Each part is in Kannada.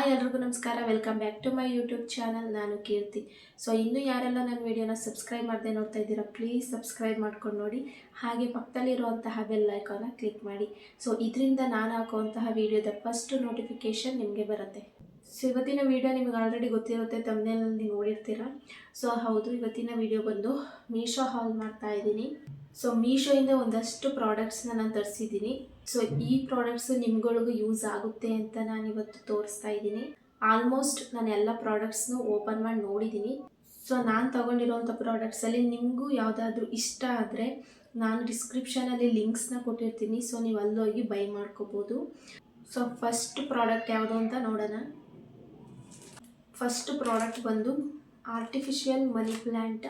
ಹಾಯ್ ಎಲ್ರಿಗೂ ನಮಸ್ಕಾರ. Welcome back to my YouTube channel. ನಾನು ಕೀರ್ತಿ. ಸೊ ಇನ್ನೂ ಯಾರೆಲ್ಲ ನನ್ನ ವಿಡಿಯೋನ ಸಬ್ಸ್ಕ್ರೈಬ್ ಮಾಡದೆ ನೋಡ್ತಾ ಇದ್ದೀರಾ, ಪ್ಲೀಸ್ ಸಬ್ಸ್ಕ್ರೈಬ್ ಮಾಡ್ಕೊಂಡು ನೋಡಿ. ಹಾಗೆ ಪಕ್ಕದಲ್ಲಿರುವಂತಹ ಬೆಲ್ ಐಕಾನ ಕ್ಲಿಕ್ ಮಾಡಿ. ಸೊ ಇದರಿಂದ ನಾನು ಹಾಕುವಂತಹ ವಿಡಿಯೋದ ಫಸ್ಟ್ ನೋಟಿಫಿಕೇಷನ್ ನಿಮಗೆ ಬರುತ್ತೆ. ಸೊ ಇವತ್ತಿನ ವಿಡಿಯೋ ನಿಮಗೆ ಆಲ್ರೆಡಿ ಗೊತ್ತಿರುತ್ತೆ, ತಮ್ಮನೇಲಿ ನೋಡಿರ್ತೀರಾ. ಸೊ ಹೌದು, ಇವತ್ತಿನ ವಿಡಿಯೋ ಬಂದು ಮೀಶೋ ಹಾಲ್ ಮಾಡ್ತಾ ಇದ್ದೀನಿ. ಸೊ ಮೀಶೋಯಿಂದ ಒಂದಷ್ಟು ಪ್ರಾಡಕ್ಟ್ಸ್ನ ನಾನು ತರಿಸಿದ್ದೀನಿ. ಸೊ ಈ ಪ್ರಾಡಕ್ಟ್ಸು ನಿಮ್ಗಳಿಗೂ ಯೂಸ್ ಆಗುತ್ತೆ ಅಂತ ನಾನು ಇವತ್ತು ತೋರಿಸ್ತಾ ಇದ್ದೀನಿ. ಆಲ್ಮೋಸ್ಟ್ ನಾನು ಎಲ್ಲ ಪ್ರಾಡಕ್ಟ್ಸ್ನು ಓಪನ್ ಮಾಡಿ ನೋಡಿದ್ದೀನಿ. ಸೊ ನಾನು ತೊಗೊಂಡಿರೋಂಥ ಪ್ರಾಡಕ್ಟ್ಸಲ್ಲಿ ನಿಮಗೂ ಯಾವುದಾದ್ರೂ ಇಷ್ಟ ಆದರೆ ನಾನು ಡಿಸ್ಕ್ರಿಪ್ಷನಲ್ಲಿ ಲಿಂಕ್ಸ್ನ ಕೊಟ್ಟಿರ್ತೀನಿ. ಸೊ ನೀವು ಅಲ್ಲೋಗಿ ಬೈ ಮಾಡ್ಕೋಬೋದು. ಸೊ ಫಸ್ಟ್ ಪ್ರಾಡಕ್ಟ್ ಯಾವುದು ಅಂತ ನೋಡೋಣ. ಫಸ್ಟ್ ಪ್ರಾಡಕ್ಟ್ ಬಂದು ಆರ್ಟಿಫಿಷಿಯಲ್ ಮನಿ ಪ್ಲ್ಯಾಂಟ್.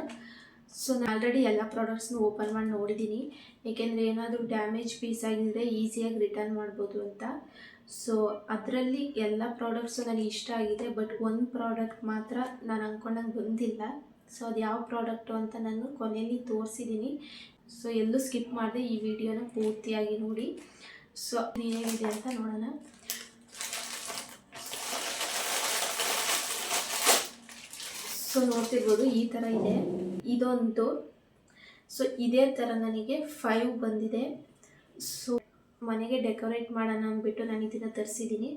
ಸೊ ನಾನು ಆಲ್ರೆಡಿ ಎಲ್ಲ ಪ್ರಾಡಕ್ಟ್ಸ್ನು ಓಪನ್ ಮಾಡಿ ನೋಡಿದ್ದೀನಿ, ಏಕೆಂದರೆ ಏನಾದರೂ ಡ್ಯಾಮೇಜ್ ಪೀಸ್ ಆಗಿದ್ದರೆ ಈಸಿಯಾಗಿ ರಿಟರ್ನ್ ಮಾಡ್ಬೋದು ಅಂತ. ಸೊ ಅದರಲ್ಲಿ ಎಲ್ಲ ಪ್ರಾಡಕ್ಟ್ಸು ನನಗೆ ಇಷ್ಟ ಆಗಿದೆ, ಬಟ್ ಒಂದು ಪ್ರಾಡಕ್ಟ್ ಮಾತ್ರ ನಾನು ಅಂದ್ಕೊಂಡಂಗೆ ಬಂದಿಲ್ಲ. ಸೊ ಅದು ಯಾವ ಪ್ರಾಡಕ್ಟು ಅಂತ ನಾನು ಕೊನೆಯಲ್ಲಿ ತೋರಿಸಿದ್ದೀನಿ. ಸೊ ಎಲ್ಲೂ ಸ್ಕಿಪ್ ಮಾಡದೆ ಈ ವಿಡಿಯೋನ ಪೂರ್ತಿಯಾಗಿ ನೋಡಿ. ಸೊ ಏನೇನಿದೆ ಅಂತ ನೋಡೋಣ. ಸೊ ನೋಡ್ತಿರ್ಬೋದು, ಈ ಥರ ಇದೆ ಇದೊಂದು. ಸೊ ಇದೇ ಥರ ನನಗೆ 5 ಬಂದಿದೆ. ಸೊ ಮನೆಗೆ ಡೆಕೋರೇಟ್ ಮಾಡೋಣ ಅಂದ್ಬಿಟ್ಟು ನಾನು ಇದನ್ನು ತರಿಸಿದ್ದೀನಿ.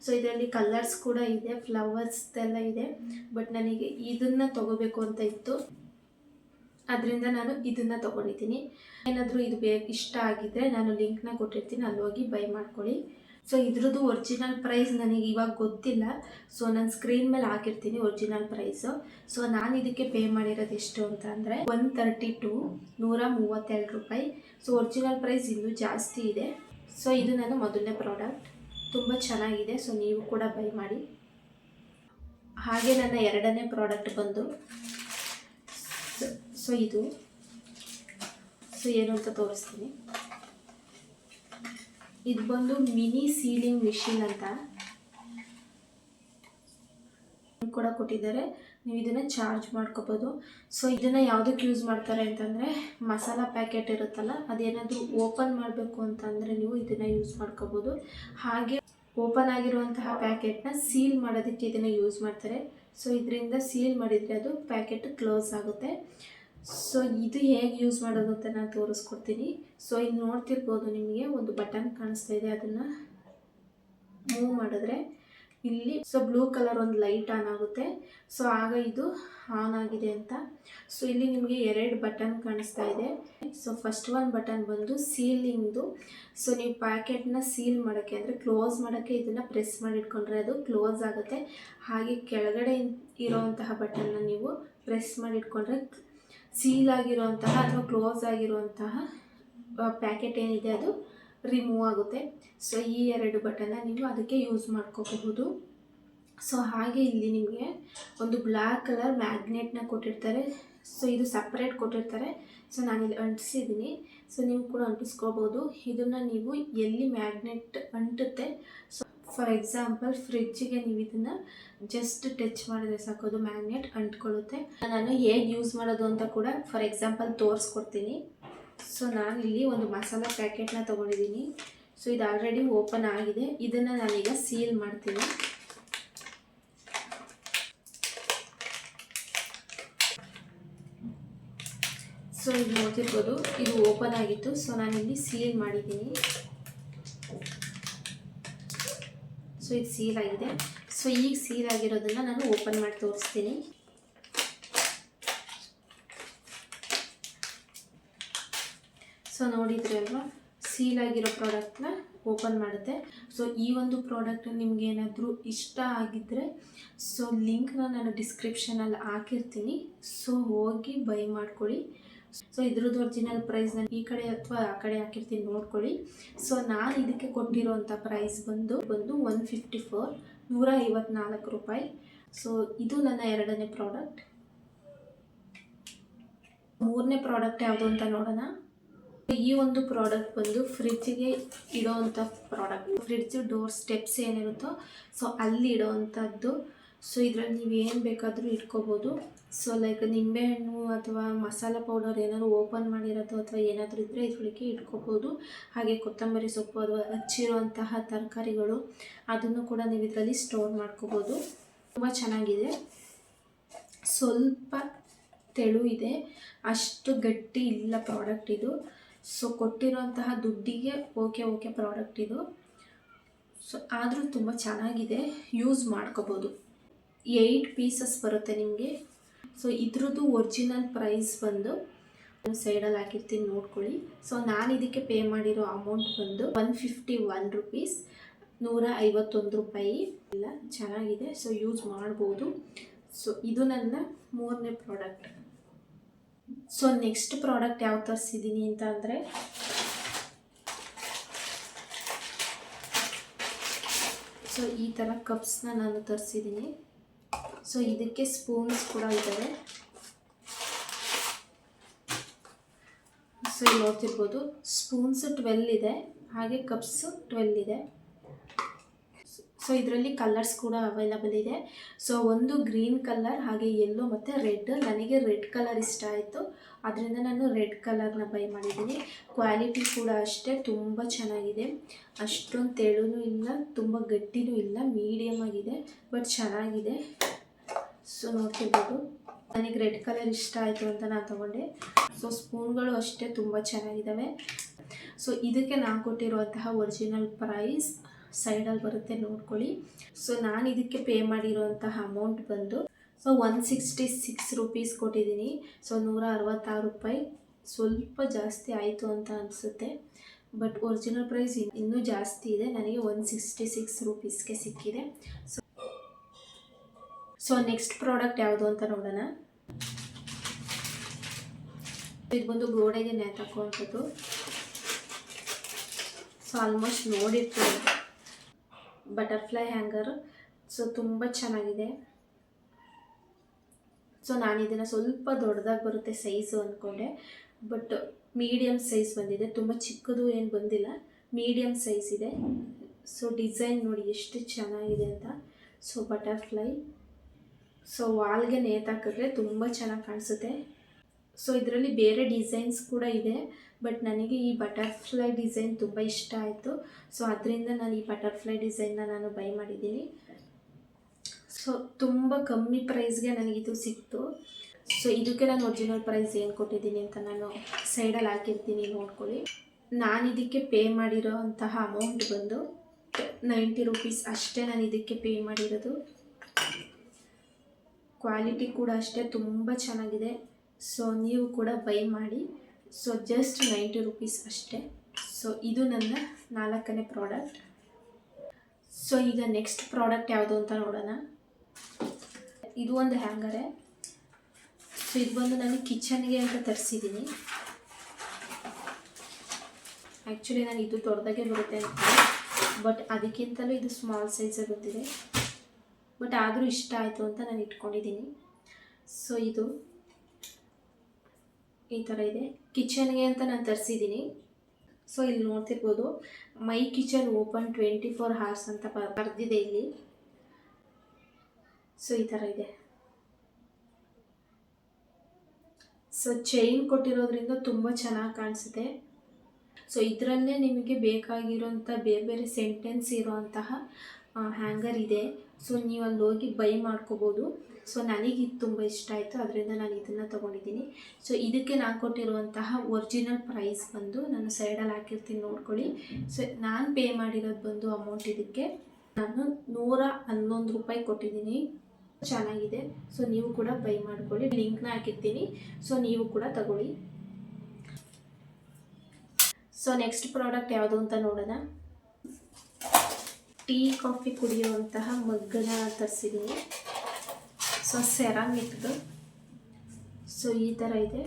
ಸೊ ಇದರಲ್ಲಿ ಕಲರ್ಸ್ ಕೂಡ ಇದೆ, ಫ್ಲವರ್ಸ್ ಎಲ್ಲ ಇದೆ, ಬಟ್ ನನಗೆ ಇದನ್ನು ತೊಗೋಬೇಕು ಅಂತ ಇತ್ತು, ಅದರಿಂದ ನಾನು ಇದನ್ನು ತೊಗೊಂಡಿದ್ದೀನಿ. ಏನಾದರೂ ಇದು ಇಷ್ಟ ಆಗಿದ್ದರೆ ನಾನು ಲಿಂಕ್ನ ಕೊಟ್ಟಿರ್ತೀನಿ, ಅಲ್ಲಿ ಹೋಗಿ ಬೈ ಮಾಡ್ಕೊಳ್ಳಿ. ಸೊ ಇದ್ರದ್ದು ಒರಿಜಿನಲ್ ಪ್ರೈಸ್ ನನಗೆ ಇವಾಗ ಗೊತ್ತಿಲ್ಲ. ಸೊ ನಾನು ಸ್ಕ್ರೀನ್ ಮೇಲೆ ಹಾಕಿರ್ತೀನಿ ಒರಿಜಿನಲ್ ಪ್ರೈಸು. ಸೊ ನಾನು ಇದಕ್ಕೆ ಪೇ ಮಾಡಿರೋದು ಎಷ್ಟು ಅಂತ ಅಂದರೆ 132 ರೂಪಾಯಿ. ಸೊ ಒರಿಜಿನಲ್ ಪ್ರೈಸ್ ಇನ್ನೂ ಜಾಸ್ತಿ ಇದೆ. ಸೊ ಇದು ನನ್ನ ಮೊದಲನೇ ಪ್ರಾಡಕ್ಟ್, ತುಂಬ ಚೆನ್ನಾಗಿದೆ. ಸೊ ನೀವು ಕೂಡ ಬೈ ಮಾಡಿ. ಹಾಗೆ ನನ್ನ ಎರಡನೇ ಪ್ರಾಡಕ್ಟ್ ಬಂದು ಸೊ ಇದು. ಸೊ ಏನು ಅಂತ ತೋರಿಸ್ತೀನಿ. ಇದು ಬಂದು ಮಿನಿ ಸೀಲಿಂಗ್ ಮಿಷಿನ್ ಅಂತ ಕೂಡ ಕೊಟ್ಟಿದ್ದಾರೆ. ನೀವು ಇದನ್ನು ಚಾರ್ಜ್ ಮಾಡ್ಕೋಬೋದು. ಸೊ ಇದನ್ನು ಯಾವುದಕ್ಕೆ ಯೂಸ್ ಮಾಡ್ತಾರೆ ಅಂತಂದರೆ, ಮಸಾಲ ಪ್ಯಾಕೆಟ್ ಇರುತ್ತಲ್ಲ, ಅದೇನಾದರೂ ಓಪನ್ ಮಾಡಬೇಕು ಅಂತಂದರೆ ನೀವು ಇದನ್ನು ಯೂಸ್ ಮಾಡ್ಕೋಬೋದು. ಹಾಗೆ ಓಪನ್ ಆಗಿರುವಂತಹ ಪ್ಯಾಕೆಟ್ನ ಸೀಲ್ ಮಾಡೋದಕ್ಕೆ ಇದನ್ನು ಯೂಸ್ ಮಾಡ್ತಾರೆ. ಸೊ ಇದರಿಂದ ಸೀಲ್ ಮಾಡಿದರೆ ಅದು ಪ್ಯಾಕೆಟ್ ಕ್ಲೋಸ್ ಆಗುತ್ತೆ. ಸೊ ಇದು ಹೇಗೆ ಯೂಸ್ ಮಾಡೋದು ಅಂತ ನಾನು ತೋರಿಸ್ಕೊಡ್ತೀನಿ. ಸೊ ಇಲ್ಲಿ ನೋಡ್ತಿರ್ಬೋದು, ನಿಮಗೆ ಒಂದು ಬಟನ್ ಕಾಣಿಸ್ತಾ ಇದೆ, ಅದನ್ನು ಮೂವ್ ಮಾಡಿದ್ರೆ ಇಲ್ಲಿ ಸೊ ಬ್ಲೂ ಕಲರ್ ಒಂದು ಲೈಟ್ ಆನ್ ಆಗುತ್ತೆ. ಸೊ ಆಗ ಇದು ಆನ್ ಆಗಿದೆ ಅಂತ. ಸೊ ಇಲ್ಲಿ ನಿಮಗೆ 2 ಬಟನ್ ಕಾಣಿಸ್ತಾ ಇದೆ. ಸೊ ಫಸ್ಟ್ ಒಂದು ಬಟನ್ ಬಂದು ಸೀಲಿಂಗ್ದು. ಸೊ ನೀವು ಪ್ಯಾಕೆಟ್ನ ಸೀಲ್ ಮಾಡೋಕ್ಕೆ ಅಂದರೆ ಕ್ಲೋಸ್ ಮಾಡೋಕ್ಕೆ ಇದನ್ನು ಪ್ರೆಸ್ ಮಾಡಿ ಇಟ್ಕೊಂಡ್ರೆ ಅದು ಕ್ಲೋಸ್ ಆಗುತ್ತೆ. ಹಾಗೆ ಕೆಳಗಡೆ ಇರೋವಂತಹ ಬಟನ್ನ ನೀವು ಪ್ರೆಸ್ ಮಾಡಿ ಇಟ್ಕೊಂಡ್ರೆ ಸೀಲ್ ಆಗಿರುವಂತಹ ಅಥವಾ ಕ್ಲೋಸ್ ಆಗಿರುವಂತಹ ಪ್ಯಾಕೆಟ್ ಏನಿದೆ ಅದು ರಿಮೂವ್ ಆಗುತ್ತೆ. ಸೊ ಈ 2 ಬಟನ್ನ ನೀವು ಅದಕ್ಕೆ ಯೂಸ್ ಮಾಡ್ಕೋಬಹುದು. ಸೊ ಹಾಗೆ ಇಲ್ಲಿ ನಿಮಗೆ ಒಂದು ಬ್ಲ್ಯಾಕ್ ಕಲರ್ ಮ್ಯಾಗ್ನೆಟ್ನ ಕೊಟ್ಟಿರ್ತಾರೆ. ಸೊ ಇದು ಸಪ್ರೇಟ್ ಕೊಟ್ಟಿರ್ತಾರೆ. ಸೊ ನಾನಿಲ್ಲಿ ಅಂಟಿಸಿದ್ದೀನಿ. ಸೊ ನೀವು ಕೂಡ ಅಂಟಿಸ್ಕೋಬೋದು. ಇದನ್ನು ನೀವು ಎಲ್ಲಿ ಮ್ಯಾಗ್ನೆಟ್ ಅಂಟುತ್ತೆ, ಸೊ ಫಾರ್ ಎಕ್ಸಾಂಪಲ್ ಫ್ರಿಡ್ಜಿಗೆ ನೀವು ಇದನ್ನು ಜಸ್ಟ್ ಟಚ್ ಮಾಡಿದ್ರೆ ಸಾಕೋದು ಮ್ಯಾಗ್ನೆಟ್ ಅಂಟ್ಕೊಳ್ಳುತ್ತೆ. ನಾನು ಹೇಗೆ ಯೂಸ್ ಮಾಡೋದು ಅಂತ ಕೂಡ ಫಾರ್ ಎಕ್ಸಾಂಪಲ್ ತೋರಿಸ್ಕೊಡ್ತೀನಿ. ಸೊ ನಾನಿಲ್ಲಿ ಒಂದು ಮಸಾಲ ಪ್ಯಾಕೆಟ್ನ ತೊಗೊಂಡಿದ್ದೀನಿ. ಸೊ ಇದು ಆಲ್ರೆಡಿ ಓಪನ್ ಆಗಿದೆ. ಇದನ್ನು ನಾನೀಗ ಸೀಲ್ ಮಾಡ್ತೀನಿ. ಸೊ ಇದು ನೋಡ್ತಿರ್ಬೋದು, ಇದು ಓಪನ್ ಆಗಿತ್ತು. ಸೊ ನಾನಿಲ್ಲಿ ಸೀಲ್ ಮಾಡಿದ್ದೀನಿ. ಸೊ ಇದು ಸೀಲ್ ಆಗಿದೆ. ಸೊ ಈಗ ಸೀಲ್ ಆಗಿರೋದನ್ನು ನಾನು ಓಪನ್ ಮಾಡಿ ತೋರಿಸ್ತೀನಿ. ಸೊ ನೋಡಿದ್ರಿ ಅಲ್ವಾ, ಸೀಲ್ ಆಗಿರೋ ಪ್ರಾಡಕ್ಟ್ನ ಓಪನ್ ಮಾಡುತ್ತೆ. ಸೊ ಈ ಒಂದು ಪ್ರಾಡಕ್ಟ್ ನಿಮ್ಗೆ ಏನಾದರೂ ಇಷ್ಟ ಆಗಿದ್ದರೆ ಸೊ ಲಿಂಕ್ನ ನಾನು ಡಿಸ್ಕ್ರಿಪ್ಷನಲ್ಲಿ ಹಾಕಿರ್ತೀನಿ. ಸೊ ಹೋಗಿ ಬೈ ಮಾಡ್ಕೊಳ್ಳಿ. ಸೊ ಇದ್ರದ್ದು ಒರಿಜಿನಲ್ ಪ್ರೈಸ್ ನಾನು ಈ ಕಡೆ ಅಥವಾ ಆ ಕಡೆ ಹಾಕಿರ್ತೀನಿ, ನೋಡ್ಕೊಳ್ಳಿ. ಸೊ ನಾನು ಇದಕ್ಕೆ ಕೊಟ್ಟಿರೋಂಥ ಪ್ರೈಸ್ ಬಂದು 154 ರೂಪಾಯಿ. ಸೊ ಇದು ನನ್ನ ಎರಡನೇ ಪ್ರಾಡಕ್ಟ್. ಮೂರನೇ ಪ್ರಾಡಕ್ಟ್ ಯಾವುದು ಅಂತ ನೋಡೋಣ. ಈ ಒಂದು ಪ್ರಾಡಕ್ಟ್ ಬಂದು ಫ್ರಿಡ್ಜಿಗೆ ಇಡೋವಂಥ ಪ್ರಾಡಕ್ಟ್. ಫ್ರಿಡ್ಜ್ ಡೋರ್ ಸ್ಟೆಪ್ಸ್ ಏನಿರುತ್ತೋ ಸೊ ಅಲ್ಲಿ ಇಡೋವಂಥದ್ದು. ಸೊ ಇದರಲ್ಲಿ ನೀವು ಏನು ಬೇಕಾದರೂ ಇಟ್ಕೋಬೋದು. ಸೊ ಲೈಕ್ ನಿಂಬೆಹಣ್ಣು ಅಥವಾ ಮಸಾಲ ಪೌಡರ್ ಏನಾದರೂ ಓಪನ್ ಮಾಡಿರೋದು ಅಥವಾ ಏನಾದರೂ ಇದ್ದರೆ ಇದರೊಳಗೆ ಇಟ್ಕೋಬೋದು. ಹಾಗೆ ಕೊತ್ತಂಬರಿ ಸೊಪ್ಪು ಅಥವಾ ಹಚ್ಚಿರುವಂತಹ ತರಕಾರಿಗಳು ಅದನ್ನು ಕೂಡ ನೀವು ಇದರಲ್ಲಿ ಸ್ಟೋರ್ ಮಾಡ್ಕೋಬೋದು. ತುಂಬ ಚೆನ್ನಾಗಿದೆ. ಸ್ವಲ್ಪ ತೆಳು ಇದೆ, ಅಷ್ಟು ಗಟ್ಟಿ ಇಲ್ಲ ಪ್ರಾಡಕ್ಟ್ ಇದು. ಸೊ ಕೊಟ್ಟಿರೋಂತಹ ದುಡ್ಡಿಗೆ ಓಕೆ ಪ್ರಾಡಕ್ಟ್ ಇದು. ಸೊ ಆದರೂ ತುಂಬ ಚೆನ್ನಾಗಿದೆ, ಯೂಸ್ ಮಾಡ್ಕೋಬೋದು. 8 ಪೀಸಸ್ ಬರುತ್ತೆ ನಿಮಗೆ. ಸೊ ಇದ್ರದ್ದು ಒರಿಜಿನಲ್ ಪ್ರೈಸ್ ಬಂದು ಸೈಡಲ್ಲಿ ಹಾಕಿರ್ತೀನಿ ನೋಡ್ಕೊಳ್ಳಿ. ಸೊ ನಾನು ಇದಕ್ಕೆ ಪೇ ಮಾಡಿರೋ ಅಮೌಂಟ್ ಬಂದು 151 ರುಪೀಸ್, 151 ರೂಪಾಯಿ. ಇಲ್ಲ ಚೆನ್ನಾಗಿದೆ, ಸೊ ಯೂಸ್ ಮಾಡ್ಬೋದು. ಸೊ ಇದು ನನ್ನ 3ನೇ ಪ್ರಾಡಕ್ಟ್. ಸೊ ನೆಕ್ಸ್ಟ್ ಪ್ರಾಡಕ್ಟ್ ಯಾವ ತರಿಸಿದ್ದೀನಿ ಅಂತ ಅಂದರೆ ಸೊ ಈ ಥರ ಕಪ್ಸ್ನ ನಾನು ತರಿಸಿದ್ದೀನಿ. ಸೊ ಇದಕ್ಕೆ ಸ್ಪೂನ್ಸ್ ಕೂಡ ಇದ್ದಾವೆ. ಸೊ ಇಲ್ಲಿ ನೋಡ್ತಿರ್ಬೋದು ಸ್ಪೂನ್ಸ್ 12 ಇದೆ, ಹಾಗೆ ಕಪ್ಸ್ 12 ಇದೆ. ಸೊ ಇದರಲ್ಲಿ ಕಲರ್ಸ್ ಕೂಡ ಅವೈಲಬಲ್ ಇದೆ. ಸೊ ಒಂದು ಗ್ರೀನ್ ಕಲರ್, ಹಾಗೆ ಯೆಲ್ಲೋ ಮತ್ತು ರೆಡ್. ನನಗೆ ರೆಡ್ ಕಲರ್ ಇಷ್ಟ ಆಯಿತು, ಅದರಿಂದ ನಾನು ರೆಡ್ ಕಲರ್ನ ಬೈ ಮಾಡಿದ್ದೀನಿ. ಕ್ವಾಲಿಟಿ ಕೂಡ ಅಷ್ಟೇ ತುಂಬ ಚೆನ್ನಾಗಿದೆ, ಅಷ್ಟೊಂದು ತೆಳುನೂ ಇಲ್ಲ, ತುಂಬ ಗಟ್ಟಿನೂ ಇಲ್ಲ, ಮೀಡಿಯಮ್ ಆಗಿದೆ, ಬಟ್ ಚೆನ್ನಾಗಿದೆ. ಸೊ ನೋಡ್ತಿರ್ಬೋದು ನನಗೆ ರೆಡ್ ಕಲರ್ ಇಷ್ಟ ಆಯಿತು ಅಂತ ನಾನು ತೊಗೊಂಡೆ. ಸೊ ಸ್ಪೂನ್ಗಳು ಅಷ್ಟೇ ತುಂಬ ಚೆನ್ನಾಗಿದ್ದಾವೆ. ಸೊ ಇದಕ್ಕೆ ನಾನು ಕೊಟ್ಟಿರುವಂತಹ ಒರಿಜಿನಲ್ ಪ್ರೈಸ್ ಸೈಡಲ್ಲಿ ಬರುತ್ತೆ ನೋಡ್ಕೊಳ್ಳಿ. ಸೊ ನಾನು ಇದಕ್ಕೆ ಪೇ ಮಾಡಿರುವಂತಹ ಅಮೌಂಟ್ ಬಂದು 166 ರುಪೀಸ್ ಕೊಟ್ಟಿದ್ದೀನಿ. ಸೊ 166 ರೂಪಾಯಿ, ಸ್ವಲ್ಪ ಜಾಸ್ತಿ ಆಯಿತು ಅಂತ ಅನಿಸುತ್ತೆ, ಬಟ್ ಒರಿಜಿನಲ್ ಪ್ರೈಸ್ ಇನ್ನೂ ಜಾಸ್ತಿ ಇದೆ. ನನಗೆ 166 ರುಪೀಸ್ಗೆ ಸಿಕ್ಕಿದೆ. ಸೊ ನೆಕ್ಸ್ಟ್ ಪ್ರಾಡಕ್ಟ್ ಯಾವುದು ಅಂತ ನೋಡೋಣ. ಇದು ಬಂದು ಗೋಡೆಗೆ ನೇತಾಕುವಂಥದ್ದು. ಸೊ ಆಲ್ಮೋಸ್ಟ್ ನೋಡಿರ್ತೀವಿ, ಬಟರ್ಫ್ಲೈ ಹ್ಯಾಂಗರ್. ಸೊ ತುಂಬ ಚೆನ್ನಾಗಿದೆ. ಸೊ ನಾನು ಇದನ್ನು ಸ್ವಲ್ಪ ದೊಡ್ಡದಾಗಿ ಬರುತ್ತೆ ಸೈಜು ಅಂದ್ಕೊಂಡೆ, ಬಟ್ ಮೀಡಿಯಮ್ ಸೈಜ್ ಬಂದಿದೆ, ತುಂಬ ಚಿಕ್ಕದು ಏನು ಬಂದಿಲ್ಲ, ಮೀಡಿಯಮ್ ಸೈಜ್ ಇದೆ. ಸೊ ಡಿಸೈನ್ ನೋಡಿ ಎಷ್ಟು ಚೆನ್ನಾಗಿದೆ ಅಂತ. So butterfly. ಸೊ ವಾಲ್ಗೆ ನೇತಾಕಿದ್ರೆ ತುಂಬ ಚೆನ್ನಾಗಿ ಕಾಣಿಸುತ್ತೆ. ಸೊ ಇದರಲ್ಲಿ ಬೇರೆ ಡಿಸೈನ್ಸ್ ಕೂಡ ಇದೆ, ಬಟ್ ನನಗೆ ಈ ಬಟರ್ಫ್ಲೈ ಡಿಸೈನ್ ತುಂಬ ಇಷ್ಟ ಆಯಿತು. ಸೊ ಅದರಿಂದ ನಾನು ಈ ಬಟರ್ಫ್ಲೈ ಡಿಸೈನ್ನ ನಾನು ಬೈ ಮಾಡಿದ್ದೀನಿ. ಸೊ ತುಂಬ ಕಮ್ಮಿ ಪ್ರೈಸ್ಗೆ ನನಗಿದು ಸಿಕ್ತು. ಸೊ ಇದಕ್ಕೆ ನಾನು ಒರಿಜಿನಲ್ ಪ್ರೈಸ್ ಏನು ಕೊಟ್ಟಿದ್ದೀನಿ ಅಂತ ನಾನು ಸೈಡಲ್ಲಿ ಹಾಕಿರ್ತೀನಿ ನೋಡ್ಕೊಳ್ಳಿ. ನಾನು ಇದಕ್ಕೆ ಪೇ ಮಾಡಿರೋ ಅಂತಹ ಅಮೌಂಟ್ ಬಂದು 90 ರುಪೀಸ್ ಅಷ್ಟೇ ನಾನು ಇದಕ್ಕೆ ಪೇ ಮಾಡಿರೋದು. ಕ್ವಾಲಿಟಿ ಕೂಡ ಅಷ್ಟೇ ತುಂಬ ಚೆನ್ನಾಗಿದೆ. ಸೊ ನೀವು ಕೂಡ ಬೈ ಮಾಡಿ. ಸೊ ಜಸ್ಟ್ 90 ರುಪೀಸ್ ಅಷ್ಟೇ. ಸೊ ಇದು ನನ್ನ 4ನೇ ಪ್ರಾಡಕ್ಟ್. ಸೊ ಈಗ ನೆಕ್ಸ್ಟ್ ಪ್ರಾಡಕ್ಟ್ ಯಾವುದು ಅಂತ ನೋಡೋಣ. ಇದು ಒಂದು ಹ್ಯಾಂಗರೇ. ಸೊ ಇದು ಬಂದು ನಾನು ಕಿಚನ್ಗೆ ಅಂತ ತರಿಸಿದ್ದೀನಿ. ಆ್ಯಕ್ಚುಲಿ ನಾನು ಇದು ದೊಡ್ಡದಾಗೆ ಬರುತ್ತೆ ಅಂತ, ಬಟ್ ಅದಕ್ಕಿಂತಲೂ ಇದು ಸ್ಮಾಲ್ ಸೈಜೇ ಬಂದಿದೆ, ಬಟ್ ಆದರೂ ಇಷ್ಟ ಆಯಿತು ಅಂತ ನಾನು ಇಟ್ಕೊಂಡಿದ್ದೀನಿ. ಸೊ ಇದು ಈ ಥರ ಇದೆ, ಕಿಚನ್ಗೆ ಅಂತ ನಾನು ತರಿಸಿದ್ದೀನಿ. ಸೊ ಇಲ್ಲಿ ನೋಡ್ತಿರ್ಬೋದು ಮೈ ಕಿಚನ್ ಓಪನ್ 24 hours ಅಂತ ಬರೆದಿದೆ ಇಲ್ಲಿ. ಸೊ ಈ ಥರ ಇದೆ. ಸೊ ಚೈನ್ ಕೊಟ್ಟಿರೋದ್ರಿಂದ ತುಂಬ ಚೆನ್ನಾಗಿ ಕಾಣಿಸುತ್ತೆ. ಸೊ ಇದರಲ್ಲೇ ನಿಮಗೆ ಬೇಕಾಗಿರೋಂಥ ಬೇರೆ ಬೇರೆ ಸೆಂಟೆನ್ಸ್ ಇರೋಂತಹ ಹ್ಯಾಂಗರ್ ಇದೆ. ಸೊ ನೀವು ಅಲ್ಲಿ ಹೋಗಿ ಬೈ ಮಾಡ್ಕೋಬೋದು. ಸೊ ನನಗೆ ಇದು ತುಂಬ ಇಷ್ಟ ಆಯಿತು, ಅದರಿಂದ ನಾನು ಇದನ್ನು ತೊಗೊಂಡಿದ್ದೀನಿ. ಸೊ ಇದಕ್ಕೆ ನಾನು ಕೊಟ್ಟಿರುವಂತಹ ಒರಿಜಿನಲ್ ಪ್ರೈಸ್ ಬಂದು ನಾನು ಸೈಡಲ್ಲಿ ಹಾಕಿರ್ತೀನಿ ನೋಡ್ಕೊಳ್ಳಿ. ಸೊ ನಾನು ಪೇ ಮಾಡಿರೋದು ಬಂದು ಅಮೌಂಟ್ ಇದಕ್ಕೆ ನಾನು 111 ರೂಪಾಯಿ ಕೊಟ್ಟಿದ್ದೀನಿ. ಚೆನ್ನಾಗಿದೆ. ಸೊ ನೀವು ಕೂಡ ಬೈ ಮಾಡ್ಕೊಳ್ಳಿ, ಲಿಂಕ್ನ ಹಾಕಿರ್ತೀನಿ. ಸೊ ನೀವು ಕೂಡ ತಗೊಳ್ಳಿ. ಸೊ ನೆಕ್ಸ್ಟ್ ಪ್ರಾಡಕ್ಟ್ ಯಾವುದು ಅಂತ ನೋಡೋಣ. ಟೀ ಕಾಫಿ ಕುಡಿಯುವಂತಹ ಮಗ್ಗನ ತರಿಸಿದ್ದೀನಿ. ಸೊ ಸೆರಾಮಿಕ್ದು. ಸೊ ಈ ಥರ ಇದೆ.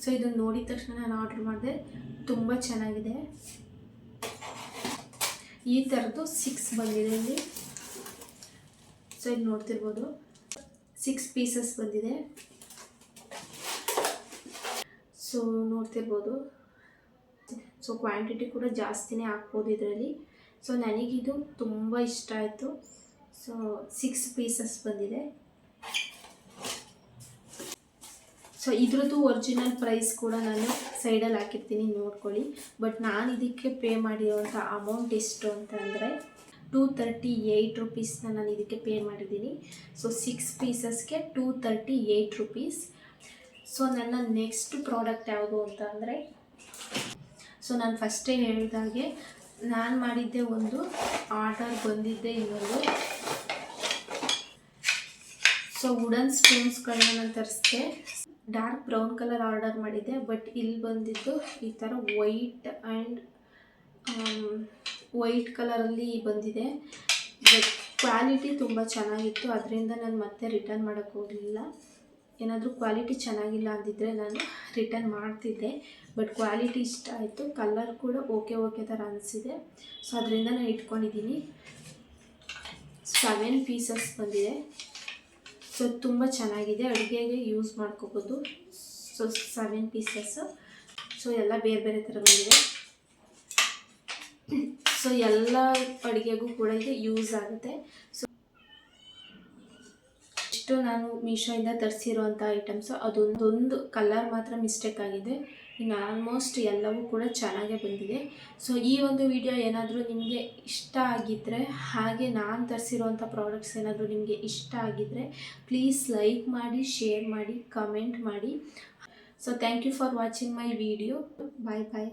ಸೊ ಇದನ್ನು ನೋಡಿದ ತಕ್ಷಣ ನಾನು ಆರ್ಡರ್ ಮಾಡಿದೆ, ತುಂಬ ಚೆನ್ನಾಗಿದೆ. ಈ ಥರದ್ದು 6 ಬಂದಿದೆ ಇಲ್ಲಿ. ಸೊ ಇಲ್ಲಿ ನೋಡ್ತಿರ್ಬೋದು 6 ಪೀಸಸ್ ಬಂದಿದೆ. ಸೊ ನೋಡ್ತಿರ್ಬೋದು. ಸೊ ಕ್ವಾಂಟಿಟಿ ಕೂಡ ಜಾಸ್ತಿನೇ ಹಾಕ್ಬೋದು ಇದರಲ್ಲಿ. ಸೊ ನನಗಿದು ತುಂಬ ಇಷ್ಟ ಆಯಿತು. ಸೊ 6 ಪೀಸಸ್ ಬಂದಿದೆ. ಸೊ ಇದ್ರದ್ದು ಒರಿಜಿನಲ್ ಪ್ರೈಸ್ ಕೂಡ ನಾನು ಸೈಡಲ್ಲಿ ಹಾಕಿರ್ತೀನಿ, ನೋಡ್ಕೊಳ್ಳಿ. ಬಟ್ ನಾನು ಇದಕ್ಕೆ ಪೇ ಮಾಡಿರೋಂಥ ಅಮೌಂಟ್ ಎಷ್ಟು ಅಂತಂದರೆ 238 ರುಪೀಸ್ನ ನಾನು ಇದಕ್ಕೆ ಪೇ ಮಾಡಿದ್ದೀನಿ. So 6 ಪೀಸಸ್ಗೆ 238 rupees. ಸೊ ನನ್ನ ನೆಕ್ಸ್ಟ್ ಪ್ರಾಡಕ್ಟ್ ಯಾವುದು ಅಂತ ಅಂದರೆ, ಸೊ ನಾನು ಫಸ್ಟೇ ಹೇಳಿದಾಗೆ ನಾನು ಮಾಡಿದ್ದೆ ಒಂದು, ಆರ್ಡರ್ ಬಂದಿದ್ದೆ ಇನ್ನೊಂದು. ಸೊ ವುಡನ್ ಸ್ಪೂನ್ಸ್ಗಳನ್ನ ನಾನು ತರಿಸಿದೆ. ಡಾರ್ಕ್ ಬ್ರೌನ್ ಕಲರ್ ಆರ್ಡರ್ ಮಾಡಿದ್ದೆ, ಬಟ್ ಇಲ್ಲಿ ಬಂದಿದ್ದು ಈ ಥರ ವೈಟ್ ಕಲರಲ್ಲಿ ಬಂದಿದೆ. ಬಟ್ ಕ್ವಾಲಿಟಿ ತುಂಬ ಚೆನ್ನಾಗಿತ್ತು, ಅದರಿಂದ ನಾನು ಮತ್ತೆ ರಿಟರ್ನ್ ಮಾಡೋಕ್ಕೆ ಹೋಗಲಿಲ್ಲ. ಏನಾದರೂ ಕ್ವಾಲಿಟಿ ಚೆನ್ನಾಗಿಲ್ಲ ಅಂದಿದ್ದರೆ ನಾನು ರಿಟರ್ನ್ ಮಾಡ್ತಿದ್ದೆ. ಬಟ್ ಕ್ವಾಲಿಟಿ ಇಷ್ಟ ಆಯಿತು, ಕಲರ್ ಕೂಡ ಓಕೆ ಥರ ಅನಿಸಿದೆ. ಸೊ ಅದರಿಂದ ನಾನು ಇಟ್ಕೊಂಡಿದ್ದೀನಿ. 7 ಪೀಸಸ್ ಬಂದಿದೆ. ಸೊ ತುಂಬ ಚೆನ್ನಾಗಿದೆ, ಅಡುಗೆಗೆ ಯೂಸ್ ಮಾಡ್ಕೋಬೋದು. So 7 pieces. ಸೊ ಎಲ್ಲ ಬೇರೆ ಬೇರೆ ಥರ ಬಂದಿದೆ. ಸೊ ಎಲ್ಲ ಅಡುಗೆಗೂ ಕೂಡ ಇದು ಯೂಸ್ ಆಗುತ್ತೆ. ಸೊ ಇಷ್ಟು ನಾನು ಮೀಶೋಯಿಂದ ತರಿಸಿರೋಂಥ ಐಟಮ್ಸು, ಅದೊಂದೊಂದು ಕಲರ್ ಮಾತ್ರ ಮಿಸ್ಟೇಕ್ ಆಗಿದೆ. ಇನ್ನು ಆಲ್ಮೋಸ್ಟ್ ಎಲ್ಲವೂ ಕೂಡ ಚೆನ್ನಾಗೇ ಬಂದಿದೆ. ಸೊ ಈ ಒಂದು ವಿಡಿಯೋ ಏನಾದರೂ ನಿಮಗೆ ಇಷ್ಟ ಆಗಿದ್ದರೆ, ಹಾಗೆ ನಾನು ತರಿಸಿರೋಂಥ ಪ್ರಾಡಕ್ಟ್ಸ್ ಏನಾದರೂ ನಿಮಗೆ ಇಷ್ಟ ಆಗಿದ್ದರೆ ಪ್ಲೀಸ್ ಲೈಕ್ ಮಾಡಿ, ಶೇರ್ ಮಾಡಿ, ಕಮೆಂಟ್ ಮಾಡಿ. So thank you for watching my video. Bye bye.